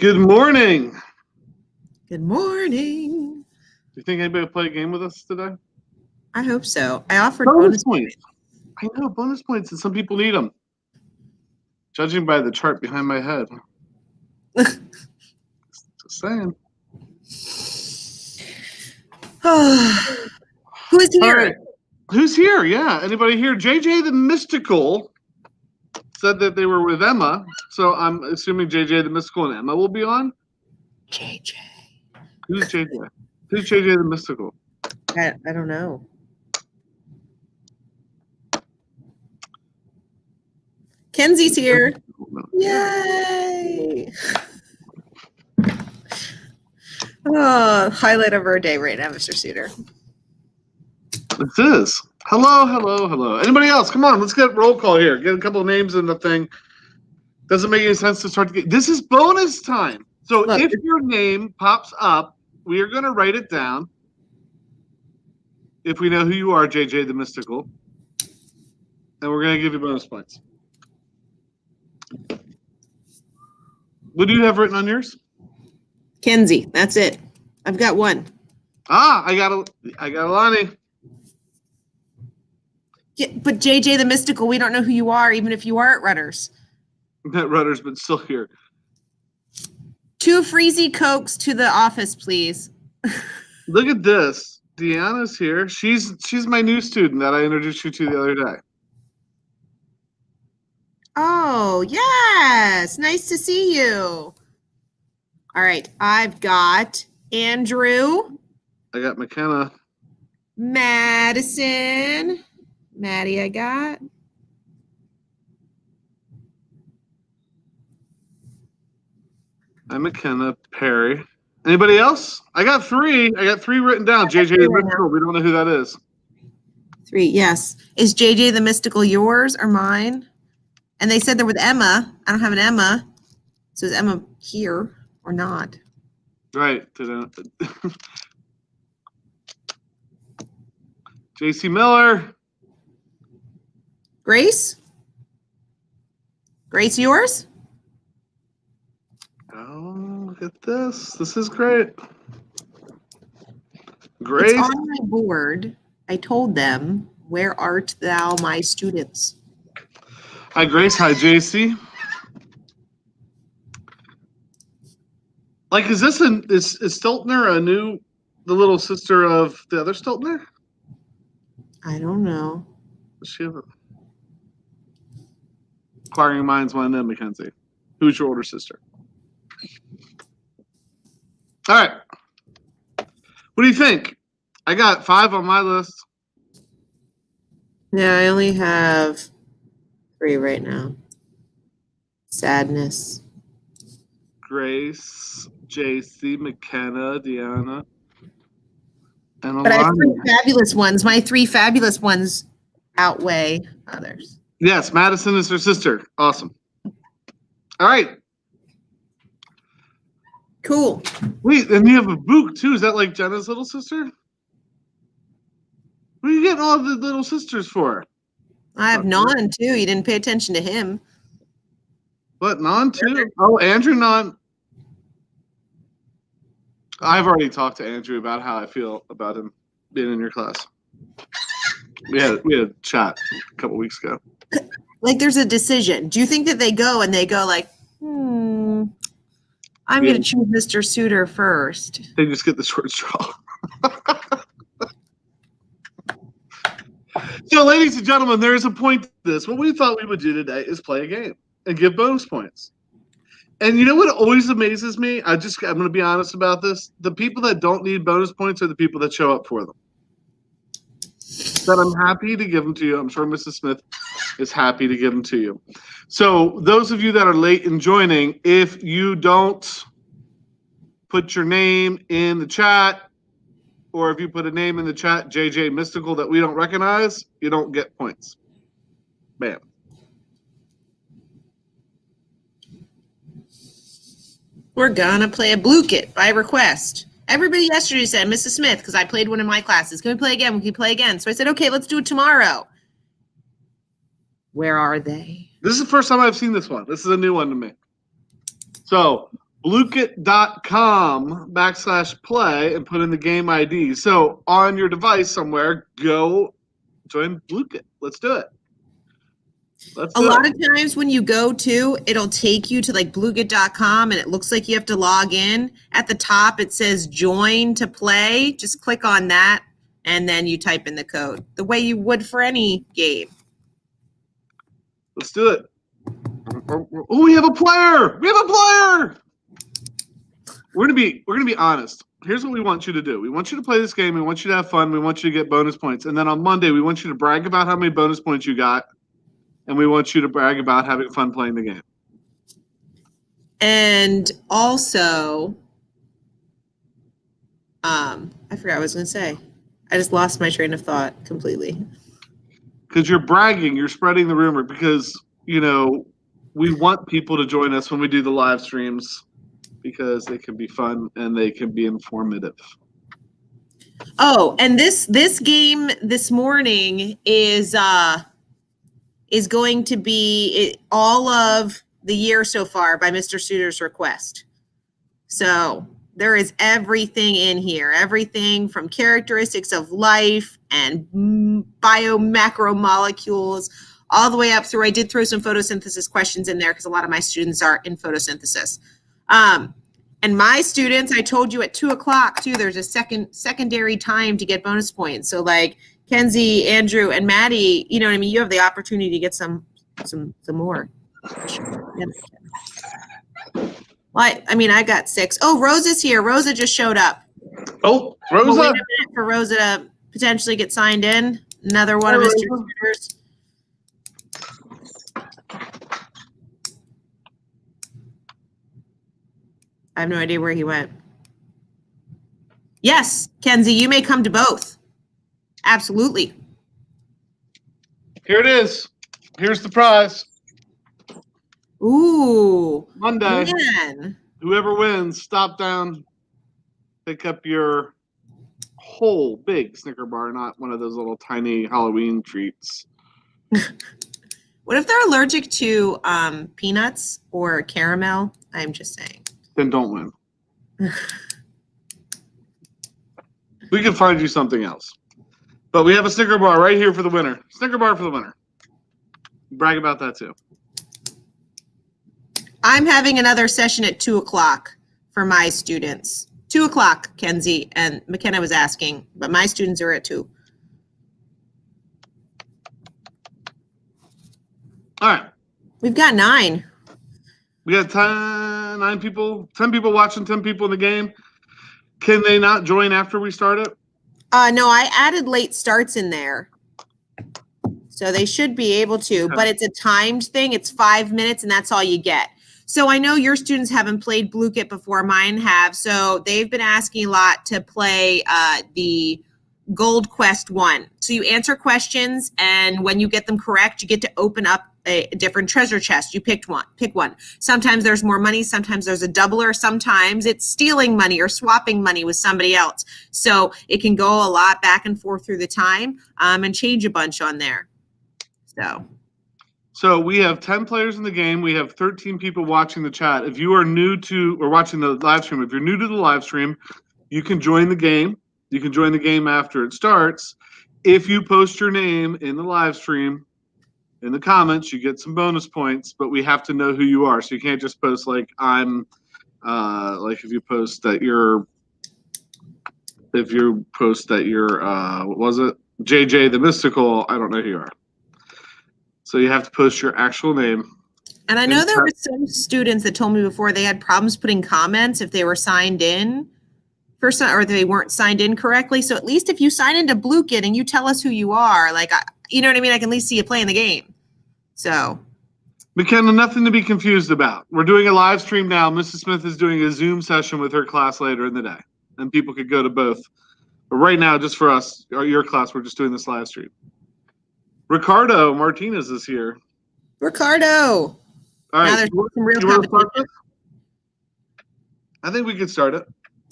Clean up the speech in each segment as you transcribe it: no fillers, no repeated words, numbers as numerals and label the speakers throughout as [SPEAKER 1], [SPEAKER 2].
[SPEAKER 1] Good morning.
[SPEAKER 2] Good morning.
[SPEAKER 1] Do you think anybody will play a game with us today?
[SPEAKER 2] I hope so. I offered
[SPEAKER 1] Bonus points. I know, bonus points, and some people need them. Judging by the chart behind my head. Just saying.
[SPEAKER 2] Who is here?
[SPEAKER 1] All right. Who's here? Yeah. Anybody here? JJ the Mystical said that they were with Emma. So I'm assuming JJ the Mystical and Emma will be on.
[SPEAKER 2] JJ.
[SPEAKER 1] Who's JJ? Who's JJ the Mystical?
[SPEAKER 2] I don't know. Kenzie's here. Yay. Oh, highlight of our day right now, Mr. Suter.
[SPEAKER 1] This is. Hello. Anybody else? Come on, let's get roll call here. Get a couple of names in the thing. Doesn't make any sense to start the game. This is bonus time. So
[SPEAKER 2] Look,
[SPEAKER 1] if your name pops up, we are going to write it down. If we know who you are, JJ the Mystical. And we're going to give you bonus points. What do you have written on yours?
[SPEAKER 2] Kenzie, that's it. I've got one.
[SPEAKER 1] I got Alani.
[SPEAKER 2] Yeah, but JJ the Mystical, we don't know who you are, even if you are at Rudders.
[SPEAKER 1] That Rudder's been still here.
[SPEAKER 2] 2 Freezy Cokes to the office, please.
[SPEAKER 1] Look at this. Deanna's here. She's my new student that I introduced you to the other day.
[SPEAKER 2] Oh, yes. Nice to see you. All right. I've got Andrew.
[SPEAKER 1] I got McKenna.
[SPEAKER 2] Madison. Maddie, I got.
[SPEAKER 1] I'm McKenna. Perry. Anybody else? I got 3. I got 3 written down. JJ the Mystical. We don't know who that is.
[SPEAKER 2] 3, yes. Is JJ the Mystical yours or mine? And they said they're with Emma. I don't have an Emma. So is Emma here or not?
[SPEAKER 1] Right. JC Miller.
[SPEAKER 2] Grace? Grace yours?
[SPEAKER 1] Oh, look at this. This is great. Grace.
[SPEAKER 2] It's on my board. I told them, where art thou, my students?
[SPEAKER 1] Hi, Grace. Hi, JC. Like, is Stiltner the little sister of the other Stiltner?
[SPEAKER 2] I don't know.
[SPEAKER 1] Does she have Inquiring minds want to know, Mackenzie. Who's your older sister? All right. What do you think? I got 5 on my list.
[SPEAKER 2] Yeah, I only have 3 right now. Sadness.
[SPEAKER 1] Grace, JC, McKenna, Deanna, and
[SPEAKER 2] But I have 3
[SPEAKER 1] Alani.
[SPEAKER 2] fabulous ones. My 3 fabulous ones outweigh others.
[SPEAKER 1] Yes, Madison is her sister. Awesome. All right.
[SPEAKER 2] Cool.
[SPEAKER 1] Wait, and you have a Book, too. Is that like Jenna's little sister? What are you getting all the little sisters for?
[SPEAKER 2] I have Non, too. You didn't pay attention to him.
[SPEAKER 1] What, Non, too? Oh, Andrew Non. I've already talked to Andrew about how I feel about him being in your class. We had a chat a couple weeks ago.
[SPEAKER 2] Like, there's a decision. Do you think that they go like, I'm going to choose Mr. Suter first?
[SPEAKER 1] They just get the short straw. So, ladies and gentlemen, there is a point to this. What we thought we would do today is play a game and give bonus points. And you know what always amazes me? I'm going to be honest about this. The people that don't need bonus points are the people that show up for them. But I'm happy to give them to you. I'm sure Mrs. Smith is happy to give them to you. So those of you that are late in joining, if you don't put your name in the chat, or if you put a name in the chat, JJ Mystical, that we don't recognize, you don't get points. Bam.
[SPEAKER 2] We're gonna play a Blue Kit by request. Everybody yesterday said, Mrs. Smith, because I played one in my classes, can we play again? We can play again. So I said, okay, let's do it tomorrow. Where are they?
[SPEAKER 1] This is the first time I've seen this one. This is a new one to me. So Bluekit.com/play and put in the game ID. So on your device somewhere, go join Bluekit. Let's do it.
[SPEAKER 2] A lot of times when you go to, it'll take you to like bluekit.com and it looks like you have to log in. At the top, it says join to play. Just click on that and then you type in the code the way you would for any game.
[SPEAKER 1] Let's do it. Oh, we have a player. We have a player. We're gonna be honest. Here's what we want you to do. We want you to play this game. We want you to have fun. We want you to get bonus points. And then on Monday, we want you to brag about how many bonus points you got. And we want you to brag about having fun playing the game.
[SPEAKER 2] And also, I forgot what I was going to say. I just lost my train of thought completely.
[SPEAKER 1] Because you're bragging, you're spreading the rumor. Because we want people to join us when we do the live streams because they can be fun and they can be informative.
[SPEAKER 2] Oh, and this game this morning is going to be all of the year so far by Mr. Suter's request. So there is everything in here, everything from characteristics of life and biomacromolecules all the way up through. I did throw some photosynthesis questions in there because a lot of my students are in photosynthesis. And my students, I told you at 2:00 too, there's a secondary time to get bonus points. So like Kenzie, Andrew, and Maddie, you know what I mean? You have the opportunity to get some more. Well, I got 6. Oh, Rosa's here. Rosa just showed up.
[SPEAKER 1] Oh, Rosa.
[SPEAKER 2] Well, wait a minute for Rosa to potentially get signed in. Another one of Mr. Suter's. I have no idea where he went. Yes, Kenzie, you may come to both. Absolutely.
[SPEAKER 1] Here it is. Here's the prize.
[SPEAKER 2] Ooh.
[SPEAKER 1] Monday.
[SPEAKER 2] Man.
[SPEAKER 1] Whoever wins, stop down, pick up your whole big Snicker bar, not one of those little tiny Halloween treats.
[SPEAKER 2] What if they're allergic to peanuts or caramel? I'm just saying.
[SPEAKER 1] Then don't win. We can find you something else. But we have a Snicker bar right here for the winner. Snicker bar for the winner. Brag about that too.
[SPEAKER 2] I'm having another session at 2:00 for my students. 2:00, Kenzie, and McKenna was asking, but my students are at 2.
[SPEAKER 1] All right.
[SPEAKER 2] We've got 9.
[SPEAKER 1] We got 10 people watching, 10 people in the game. Can they not join after we start it?
[SPEAKER 2] No, I added late starts in there. So they should be able to, but it's a timed thing. It's 5 minutes and that's all you get. So I know your students haven't played Bluekit before, mine have. So they've been asking a lot to play the Gold Quest 1. So you answer questions and when you get them correct, you get to open up a different treasure chest. You pick one. Sometimes there's more money. Sometimes there's a doubler. Sometimes it's stealing money or swapping money with somebody else. So it can go a lot back and forth through the time and change a bunch on there.
[SPEAKER 1] So we have 10 players in the game. We have 13 people watching the chat. If you are new to or watching the live stream, if you're new to the live stream, you can join the game. You can join the game after it starts. If you post your name in the live stream, in the comments, you get some bonus points, but we have to know who you are. So you can't just post like I'm, like if you post that you're, what was it? JJ the Mystical, I don't know who you are. So you have to post your actual name.
[SPEAKER 2] And I know there were some students that told me before they had problems putting comments if they were signed in or they weren't signed in correctly. So at least if you sign into Bluekit and you tell us who you are, like, you know what I mean? I can at least see you playing the game. So.
[SPEAKER 1] McKenna, nothing to be confused about. We're doing a live stream now. Mrs. Smith is doing a Zoom session with her class later in the day. And people could go to both. But right now, just for us, or your class, we're just doing this live stream. Ricardo Martinez is here.
[SPEAKER 2] Ricardo.
[SPEAKER 1] All right.
[SPEAKER 2] Now there's some real competition.
[SPEAKER 1] I think we could start it.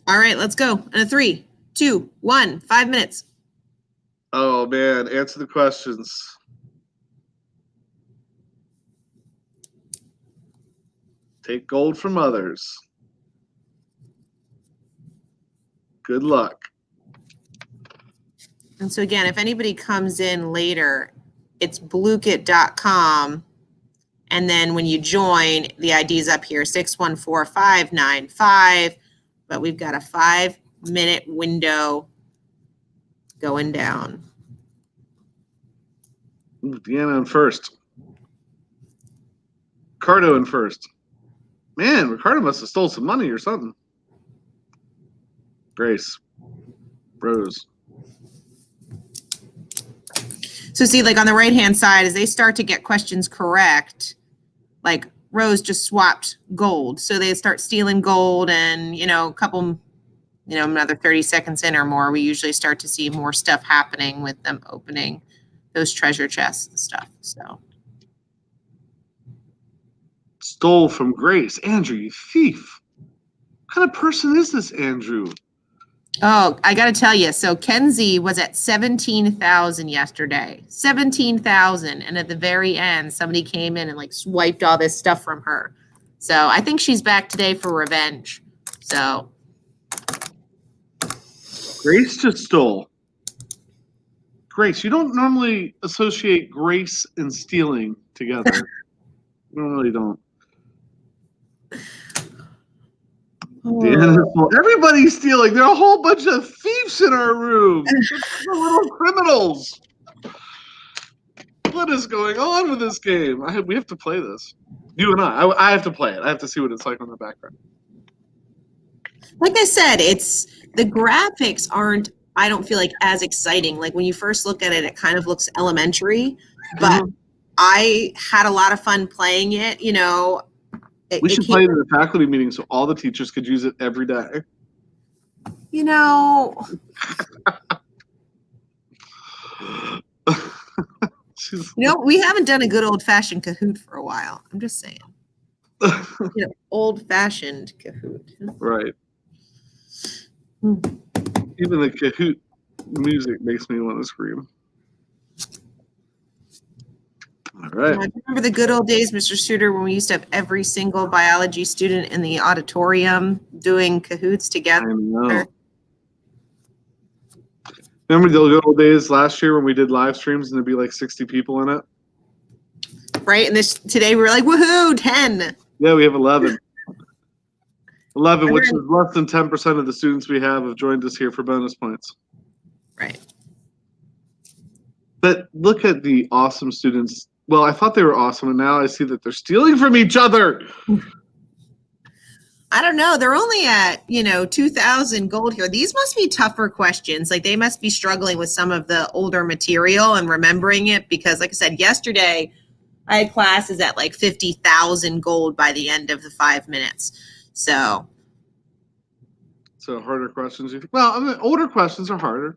[SPEAKER 2] All right, let's go. In a 3, 2, 1, 5 minutes.
[SPEAKER 1] Oh, man. Answer the questions. Take gold from others. Good luck.
[SPEAKER 2] And so again, if anybody comes in later, it's bluekit.com. And then when you join, the ID is up here, 614595. But we've got a 5-minute window going down.
[SPEAKER 1] Deanna in first. Ricardo in first. Man, Ricardo must have stole some money or something. Grace. Rose.
[SPEAKER 2] So see, like on the right-hand side, as they start to get questions correct, like Rose just swapped gold. So they start stealing gold and, a couple, another 30 seconds in or more, we usually start to see more stuff happening with them opening those treasure chests and stuff, so.
[SPEAKER 1] Stole from Grace. Andrew, you thief. What kind of person is this, Andrew?
[SPEAKER 2] Oh, I got to tell you. So Kenzie was at 17,000 yesterday. 17,000. And at the very end, somebody came in and like swiped all this stuff from her. So I think she's back today for revenge. So.
[SPEAKER 1] Grace just stole. Grace, you don't normally associate grace and stealing together. You really don't. Everybody's stealing. There are a whole bunch of thieves in our room. They're little criminals. What is going on with this game? We have to play this. You and I have to play it. I have to see what it's like on the background.
[SPEAKER 2] Like I said, the graphics aren't, I don't feel like as exciting. Like when you first look at it, it kind of looks elementary, but I had a lot of fun playing it,
[SPEAKER 1] We should play it in the faculty meeting so all the teachers could use it every day.
[SPEAKER 2] We haven't done a good old-fashioned Kahoot for a while. I'm just saying. Old-fashioned Kahoot.
[SPEAKER 1] Right. Even the Kahoot music makes me want to scream. All right.
[SPEAKER 2] Do you remember the good old days, Mr. Suter, when we used to have every single biology student in the auditorium doing Kahoots together?
[SPEAKER 1] I know. Remember the good old days last year when we did live streams and there'd be like 60 people in it?
[SPEAKER 2] Right, and today we were like, woohoo, 10.
[SPEAKER 1] Yeah, we have 11. 11, which is less than 10% of the students we have joined us here for bonus points.
[SPEAKER 2] Right.
[SPEAKER 1] But look at the awesome students. Well, I thought they were awesome, and now I see that they're stealing from each other.
[SPEAKER 2] I don't know. They're only at, 2,000 gold here. These must be tougher questions. Like they must be struggling with some of the older material and remembering it because, like I said, yesterday I had classes at like 50,000 gold by the end of the 5 minutes. So
[SPEAKER 1] harder questions. Well, I mean, older questions are harder.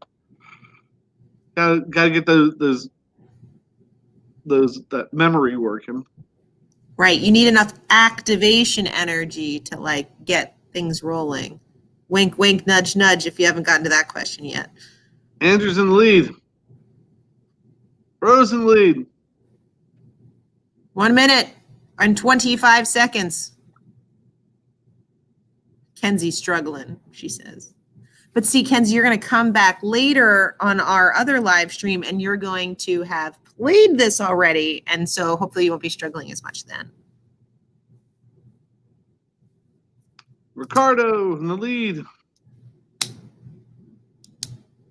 [SPEAKER 1] Gotta get that memory working.
[SPEAKER 2] Right. You need enough activation energy to like get things rolling. Wink, wink, nudge, nudge if you haven't gotten to that question yet.
[SPEAKER 1] Andrew's in the lead. Rose in the lead.
[SPEAKER 2] 1 minute and 25 seconds. Kenzie's struggling, she says. But see, Kenzie, you're going to come back later on our other live stream and you're going to have played this already. And so hopefully you won't be struggling as much then.
[SPEAKER 1] Ricardo in the lead.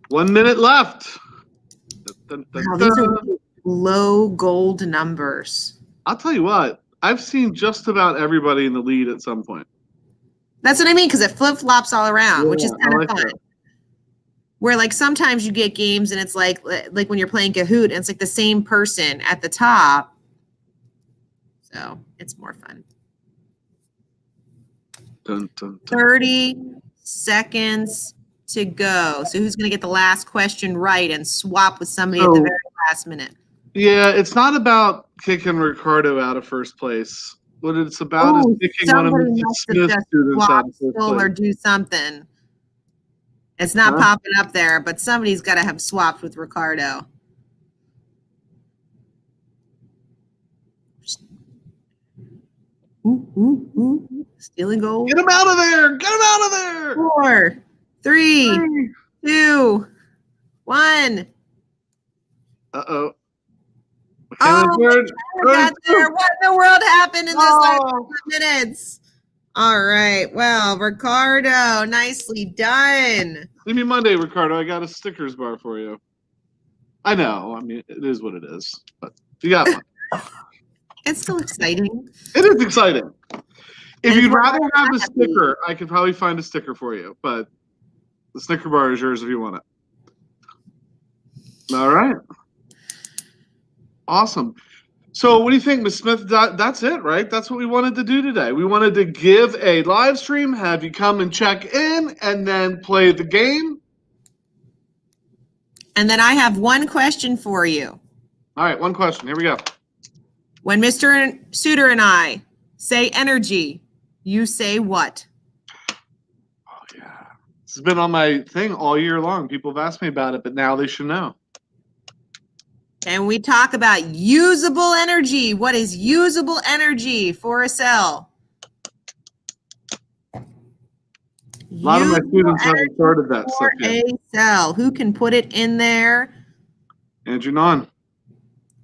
[SPEAKER 1] 1 minute left.
[SPEAKER 2] Wow, these are low gold numbers.
[SPEAKER 1] I'll tell you what, I've seen just about everybody in the lead at some point.
[SPEAKER 2] That's what I mean, because it flip-flops all around, which is kind of fun.
[SPEAKER 1] That.
[SPEAKER 2] Where like sometimes you get games and it's like when you're playing Kahoot and it's like the same person at the top. So it's more fun.
[SPEAKER 1] Dun, dun, dun.
[SPEAKER 2] 30 seconds to go. So who's going to get the last question right and swap with somebody at the very last minute?
[SPEAKER 1] Yeah, it's not about kicking Ricardo out of first place. What it's about is kicking one of the Smith students out of first place.
[SPEAKER 2] Or do something. It's not popping up there, but somebody's got to have swapped with Ricardo. Stealing gold.
[SPEAKER 1] Get him out of there! Get him out of there!
[SPEAKER 2] 4, 3, 2, 1.
[SPEAKER 1] Uh-oh.
[SPEAKER 2] Oh, got there. What in the world happened in this last 5 minutes? All right. Well, Ricardo, nicely done.
[SPEAKER 1] Leave me Monday, Ricardo. I got a stickers bar for you. I know. I mean, it is what it is. But you got one.
[SPEAKER 2] It's still exciting.
[SPEAKER 1] It is exciting. If you'd rather have the sticker, I could probably find a sticker for you. But the sticker bar is yours if you want it. All right. Awesome. So what do you think, Ms. Smith? That's it, right? That's what we wanted to do today. We wanted to give a live stream, have you come and check in, and then play the game.
[SPEAKER 2] And then I have one question for you.
[SPEAKER 1] All right, one question. Here we go.
[SPEAKER 2] When Mr. Suter and I say energy, you say what?
[SPEAKER 1] Oh, yeah. This has been on my thing all year long. People have asked me about it, but now they should know.
[SPEAKER 2] And we talk about usable energy. What is usable energy for a cell?
[SPEAKER 1] A lot of my students haven't started that stuff yet.
[SPEAKER 2] A cell. Who can put it in there?
[SPEAKER 1] Andrew Non.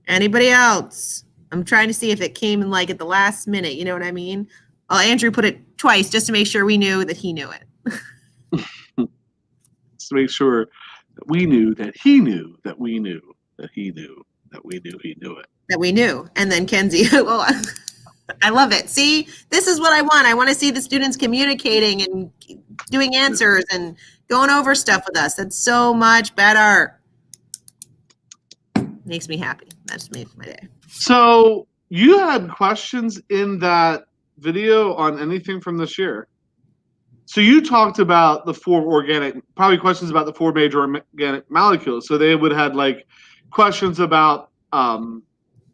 [SPEAKER 2] Anybody else? I'm trying to see if it came in like at the last minute. You know what I mean? Oh, Andrew put it twice just to make sure we knew that he knew it.
[SPEAKER 1] Just to make sure that we knew that he knew that we knew that he knew that we knew he knew it.
[SPEAKER 2] That we knew. And then Kenzie, well, I love it. See, this is what I want. I want to see the students communicating and doing answers and going over stuff with us. That's so much better. Makes me happy. That just makes my day.
[SPEAKER 1] So you had questions in that video on anything from this year. So you talked about the 4 organic, probably questions about the 4 major organic molecules. So they would have had like questions about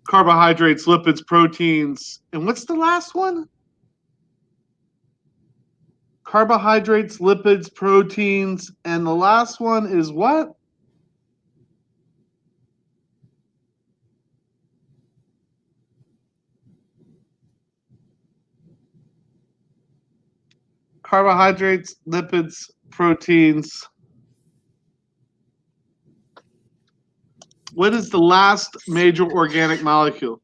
[SPEAKER 1] carbohydrates, lipids, proteins, and what's the last one? Carbohydrates, lipids, proteins, and the last one is what? Carbohydrates, lipids, proteins. What is the last major organic molecule?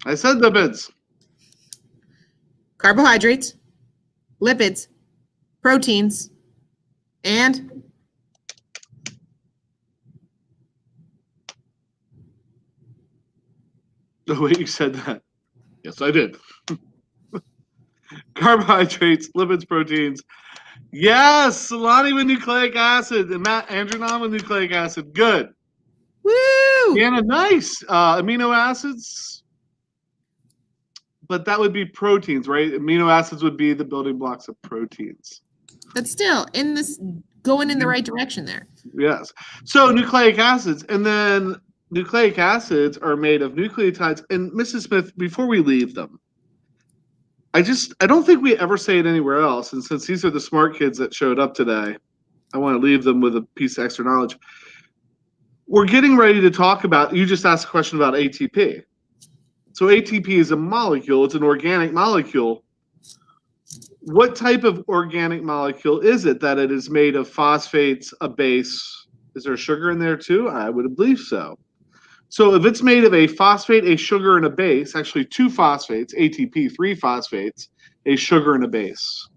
[SPEAKER 1] I said lipids.
[SPEAKER 2] Carbohydrates, lipids, proteins, and
[SPEAKER 1] the way you said that. Yes, I did. Carbohydrates, lipids, proteins. Yes, Solani with nucleic acid and Andrew Non with nucleic acid. Good.
[SPEAKER 2] woo!
[SPEAKER 1] Anna, nice. Amino acids. But that would be proteins, right? Amino acids would be the building blocks of proteins.
[SPEAKER 2] But still, in this, going in the right direction there.
[SPEAKER 1] Yes. So nucleic acids, and then nucleic acids are made of nucleotides. And Mrs. Smith, before we leave them, I don't think we ever say it anywhere else. And since these are the smart kids that showed up today, I want to leave them with a piece of extra knowledge. We're getting ready to talk about, you just asked a question about ATP. So ATP is a molecule. It's an organic molecule. What type of organic molecule is it that it is made of phosphates, a base? Is there sugar in there too? I would believe so. So if it's made of a phosphate, a sugar, and a base, actually 2 phosphates, ATP, 3 phosphates, a sugar, and a base,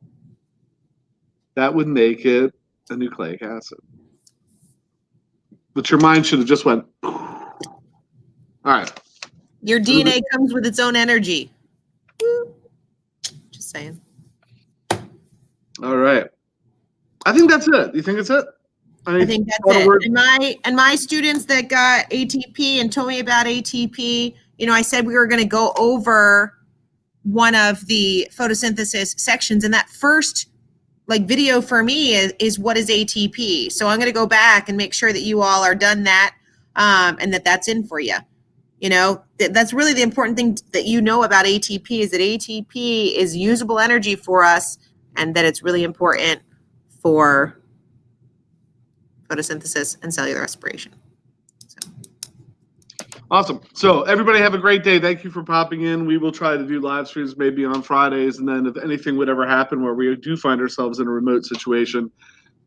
[SPEAKER 1] that would make it a nucleic acid. But your mind should have just went, all right.
[SPEAKER 2] Your DNA comes with its own energy. Woo. Just saying.
[SPEAKER 1] All right. I think that's it. You think it's it?
[SPEAKER 2] I think that's it. And my students that got ATP and told me about ATP, you know, I said we were going to go over one of the photosynthesis sections, and that first like video for me is what is ATP. So I'm going to go back and make sure that you all are done that and that's in for you. You know, that's really the important thing that you know about ATP is that ATP is usable energy for us and that it's really important for photosynthesis and cellular respiration. So.
[SPEAKER 1] Awesome. So everybody have a great day. Thank you for popping in. We will try to do live streams maybe on Fridays, and then if anything would ever happen where we do find ourselves in a remote situation,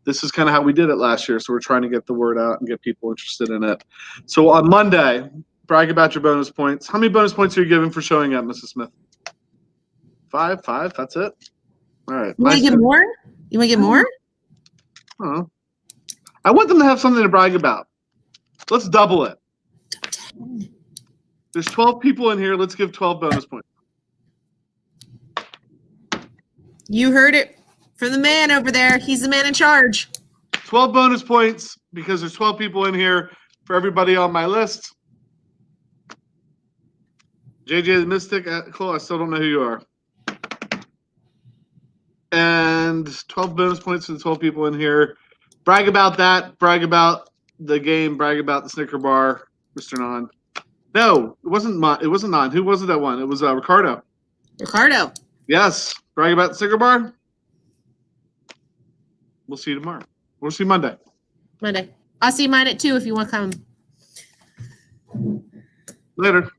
[SPEAKER 1] this is kind of how we did it last year. So we're trying to get the word out and get people interested in it. So on Monday, brag about your bonus points. How many bonus points are you giving for showing up, Mrs. Smith? 5. That's it. All right.
[SPEAKER 2] You want to get more? You want to get more?
[SPEAKER 1] I want them to have something to brag about. Let's double it. There's 12 people in here. Let's give 12 bonus points.
[SPEAKER 2] You heard it from the man over there. He's the man in charge.
[SPEAKER 1] 12 bonus points because there's 12 people in here for everybody on my list. JJ the Mystic, Cole, I still don't know who you are. And 12 bonus points for the 12 people in here. Brag about that. Brag about the game. Brag about the Snicker bar, Mr. Non. No, it wasn't Non. Who was it that won? It was Ricardo.
[SPEAKER 2] Ricardo.
[SPEAKER 1] Yes. Brag about the Snicker bar. We'll see you tomorrow. We'll see you Monday.
[SPEAKER 2] Monday. I'll see mine at 2 if you want to come.
[SPEAKER 1] Later.